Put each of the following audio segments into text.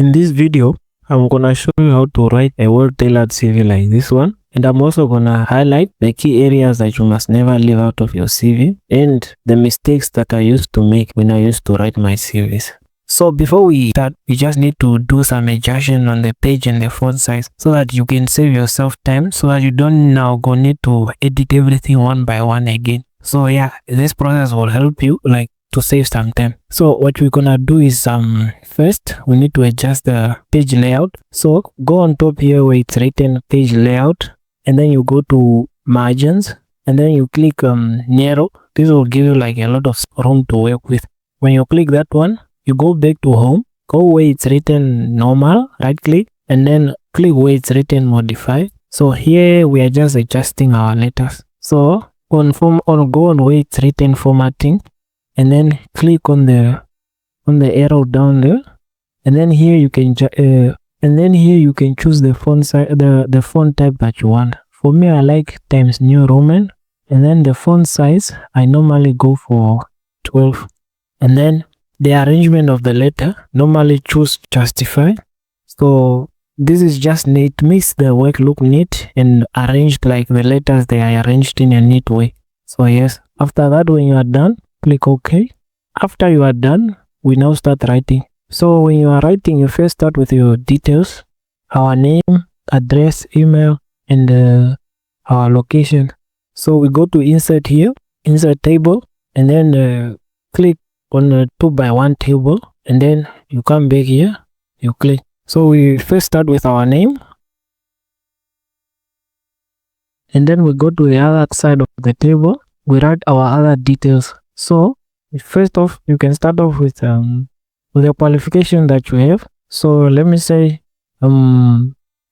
In this video, I'm gonna show you how to write a well-tailored CV like this one. And I'm also gonna highlight the key areas that you must never leave out of your CV and the mistakes that I used to make when I used to write my CVs. So before we start, we just need to do some adjustment on the page and the font size so that you can save yourself time, so that you don't now go need to edit everything one by one again. So yeah, this process will help you to save some time. So what we're gonna do is first we need to adjust the page layout. So go on top here where it's written page layout, and then you go to margins, and then you click narrow. This will give you a lot of room to work with. When you click that one, you go back to home, go where it's written normal, right click, and then click where it's written modify. So here we are just adjusting our letters. So go on where it's written formatting, and then click on the arrow down there, and then here you can choose the font size, the font type that you want. For me, I like Times New Roman, and then the font size I normally go for 12, and then the arrangement of the letter, normally choose Justify. So this is just neat, makes the work look neat and arranged like the letters they are arranged in a neat way. So yes, after that, when you are done, click OK. After you are done, we now start writing. So when you are writing, you first start with your details, our name, address, email, and our location. So we go to insert here, insert table, and then click on the 2x1 table, and then you come back here, you click. So we first start with our name, and then we go to the other side of the table, we write our other details. So first off, you can start off with the qualification that you have. So let me say I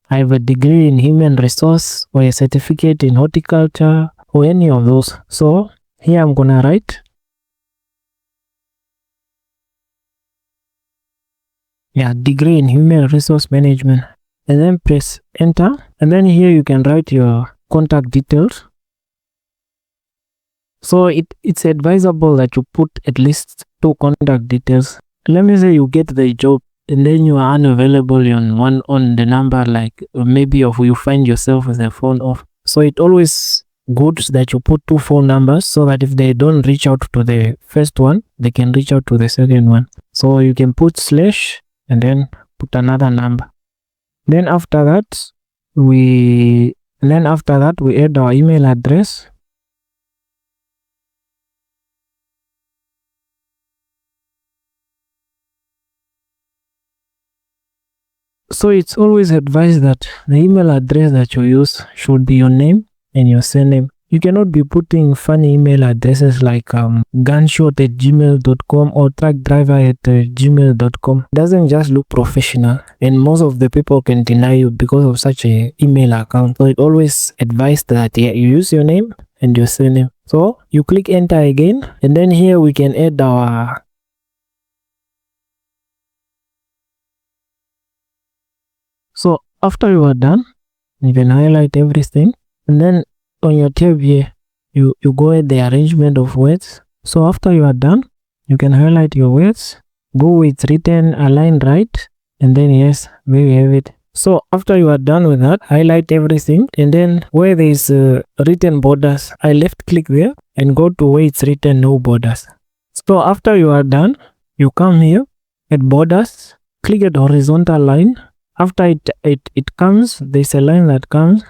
have a degree in human resource, or a certificate in horticulture, or any of those. So here I'm gonna write degree in human resource management, and then press enter, and then here you can write your contact details. So it's advisable that you put at least 2 contact details. Let me say you get the job and then you are unavailable on the number, maybe you find yourself with the phone off. So it always good that you put 2 phone numbers, so that if they don't reach out to the first one, they can reach out to the second one. So you can put slash and then put another number. Then after that we add our email address. So it's always advised that the email address that you use should be your name and your surname. You cannot be putting funny email addresses like gunshot@gmail.com or truckdriver@gmail.com. It doesn't just look professional, and most of the people can deny you because of such a email account. So it always advised that you use your name and your surname. So you click enter again, and then here we can add our So after you are done, you can highlight everything, and then on your tab here, you go at the arrangement of words. So after you are done, you can highlight your words, go where it's written, align right, and then yes, there we have it. So after you are done with that, highlight everything, and then where there is written borders, I left click there and go to where it's written no borders. So after you are done, you come here at borders, click at horizontal line. After it comes, there's a line that comes.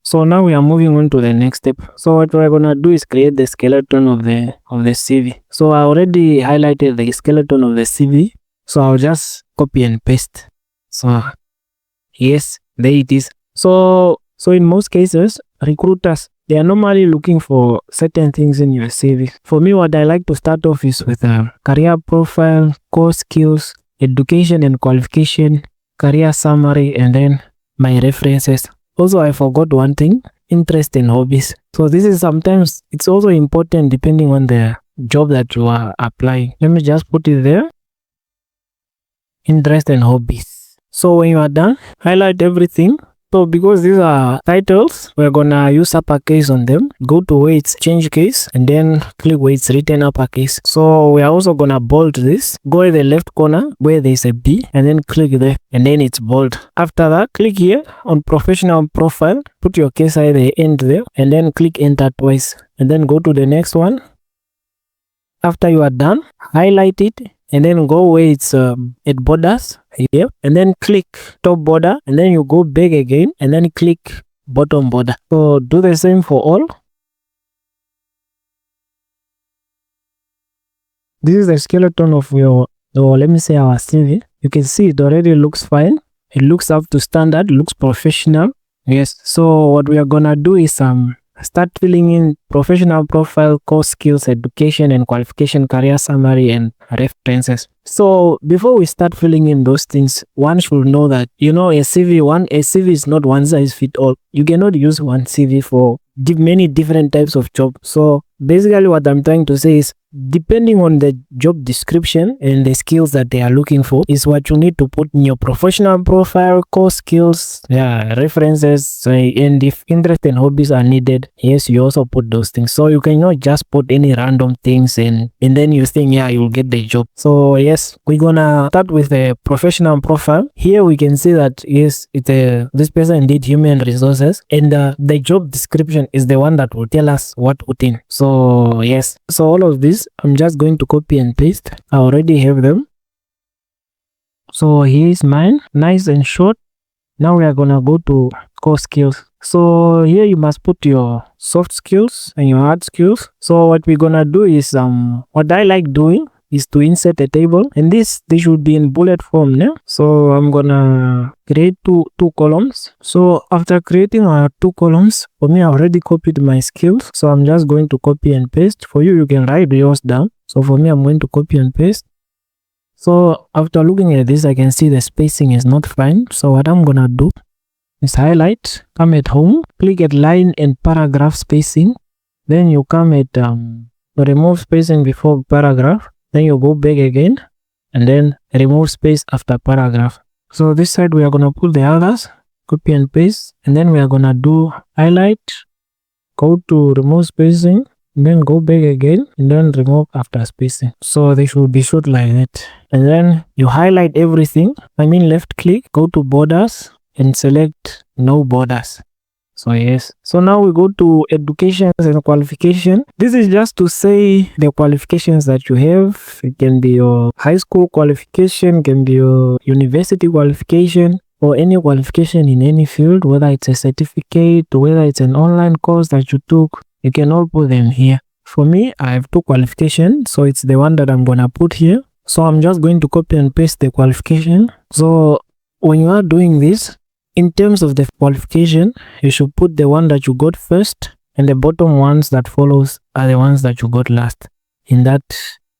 So now we are moving on to the next step. So what we're gonna do is create the skeleton of the CV. So I already highlighted the skeleton of the CV. So I'll just copy and paste. So yes, there it is. So in most cases, recruiters, they are normally looking for certain things in your CV. For me, what I like to start off is with a career profile, core skills, education and qualification, career summary, and then my references. Also, I forgot one thing, interest and hobbies. So this is sometimes, it's also important depending on the job that you are applying. Let me just put it there, interest and hobbies. So when you are done, highlight everything, So because these are titles, we're gonna use uppercase on them. Go to where it's change case and then click where it's written uppercase. So we are also gonna bold this. Go to the left corner where there's a B and then click there and then it's bold. After that, click here on professional profile, put your case at the end there and then click enter twice and then go to the next one. After you are done, highlight it and then go where it's it borders here and then click top border and then you go back again and then click bottom border. So do the same for all. This is the skeleton of your, or let me say our CV. You can see it already looks fine. It looks up to standard, looks professional. Yes, so what we are gonna do is start filling in professional profile, core skills, education and qualification, career summary and references. So before we start filling in those things, one should know that, you know, a CV is not one size fit all. You cannot use one CV for many different types of jobs. So basically what I'm trying to say is, depending on the job description and the skills that they are looking for is what you need to put in your professional profile, core skills, references, and if interest and hobbies are needed, yes, you also put those things. So you cannot just put any random things and then you think, yeah, you'll get the job. So yes, we're gonna start with a professional profile. Here we can see that yes, this person did human resources and the job description is the one that will tell us what to put in. So yes, so all of this I'm just going to copy and paste. I already have them. So here is mine, nice and short. Now we are gonna go to core skills. So here you must put your soft skills and your hard skills. So what we're gonna do is what I like doing is to insert a table, and they should be in bullet form now. So I'm gonna create two columns. So after creating our 2 columns, for me I already copied my skills, so I'm just going to copy and paste. For you, you can write yours down. So for me, I'm going to copy and paste. So after looking at this, I can see the spacing is not fine. So what I'm gonna do is highlight, come at home, click at line and paragraph spacing, then you come at remove spacing before paragraph. Then you go back again and then remove space after paragraph. So this side we are gonna put the others, copy and paste, and then we are gonna do highlight, go to remove spacing, and then go back again and then remove after spacing. So they should be short like that. And then you highlight everything. Left click, go to borders and select no borders. So yes, so now we go to education and qualification. This is just to say the qualifications that you have. It can be your high school qualification, can be your university qualification, or any qualification in any field, whether it's a certificate or whether it's an online course that you took. You can all put them here. For me, I have 2 qualifications, so it's the one that I'm gonna put here. So I'm just going to copy and paste the qualification. So when you are doing this, in terms of the qualification, you should put the one that you got first, and the bottom ones that follows are the ones that you got last, in that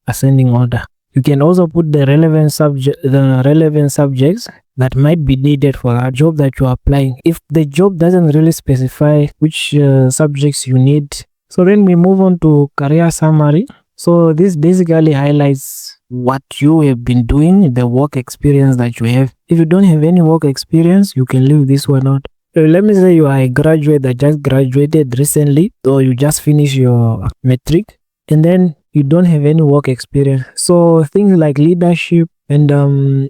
ascending order. You can also put the relevant subjects that might be needed for a job that you are applying. If the job doesn't really specify which subjects you need. So then we move on to career summary. So this basically highlights what you have been doing, the work experience that you have. If you don't have any work experience, you can leave this one out. Let me say you are a graduate that just graduated recently, or you just finished your metric, and then you don't have any work experience. So things like leadership and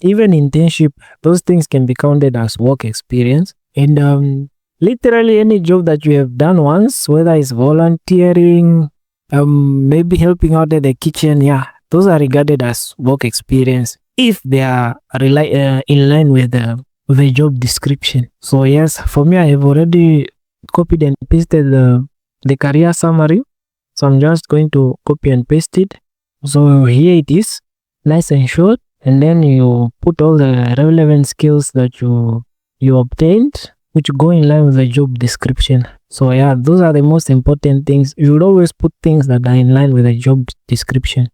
even internship, those things can be counted as work experience. And literally any job that you have done once, whether it's volunteering, maybe helping out at the kitchen, those are regarded as work experience if they are in line with the job description. So yes, for me, I have already copied and pasted the career summary. So I'm just going to copy and paste it. So here it is, nice and short. And then you put all the relevant skills that you obtained, which go in line with the job description. So yeah, those are the most important things. You should always put things that are in line with the job description.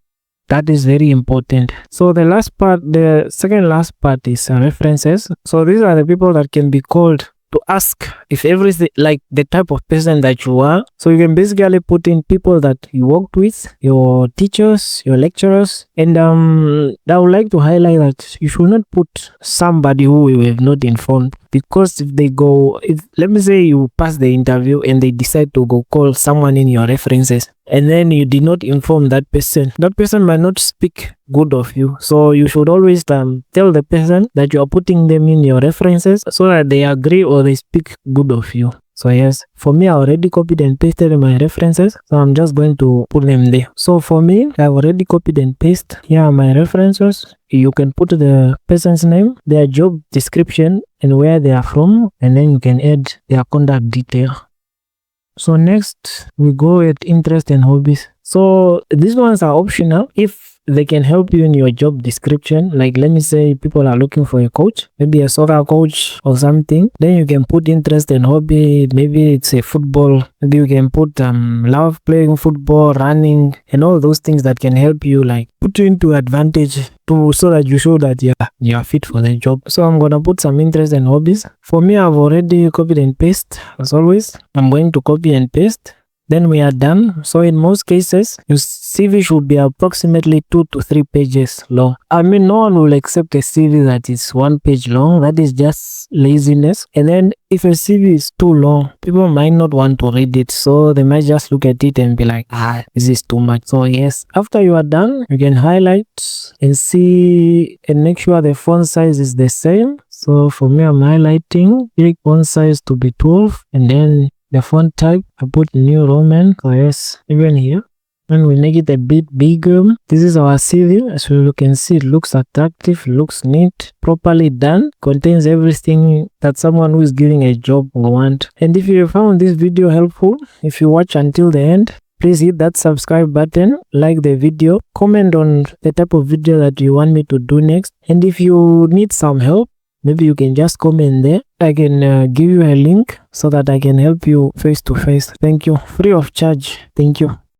That is very important. So the second last part is references. So these are the people that can be called to ask if everything, like the type of person that you are. So you can basically put in people that you worked with, your teachers, your lecturers, and I would like to highlight that you should not put somebody who you have not informed, because if let me say you pass the interview and they decide to go call someone in your references, and then you did not inform that person might not speak good of you. So you should always tell the person that you are putting them in your references so that they agree or they speak good of you. So yes, for me, I already copied and pasted my references, so I'm just going to put them there. So for me, I've already copied and pasted here my references. You can put the person's name, their job description, and where they are from, and then you can add their contact detail. So next, we go at interest and hobbies. So these ones are optional if they can help you in your job description. Like let me say people are looking for a coach, maybe a soccer coach or something. Then you can put interest and hobby. Maybe it's a football. Maybe you can put love playing football, running, and all those things that can help you, like put you into advantage so that you show that you are fit for the job. So I'm gonna put some interest and hobbies. For me, I've already copied and pasted. As always, I'm going to copy and paste. Then we are done. So in most cases, your CV should be approximately 2 to 3 pages long. I mean, no one will accept a CV that is 1 page long. That is just laziness. And then if a CV is too long, people might not want to read it. So they might just look at it and be like, this is too much. So yes, after you are done, you can highlight and see and make sure the font size is the same. So for me, I'm highlighting, pick font size to be 12, and then the font type, I put New Roman. So yes, even here, and we make it a bit bigger. This is our CV. As you can see, it looks attractive, looks neat, properly done, contains everything that someone who is giving a job will want. And if you found this video helpful, if you watch until the end, please hit that subscribe button, like the video, comment on the type of video that you want me to do next. And if you need some help, maybe you can just comment there. I can give you a link so that I can help you face to face. Thank you. Free of charge. Thank you.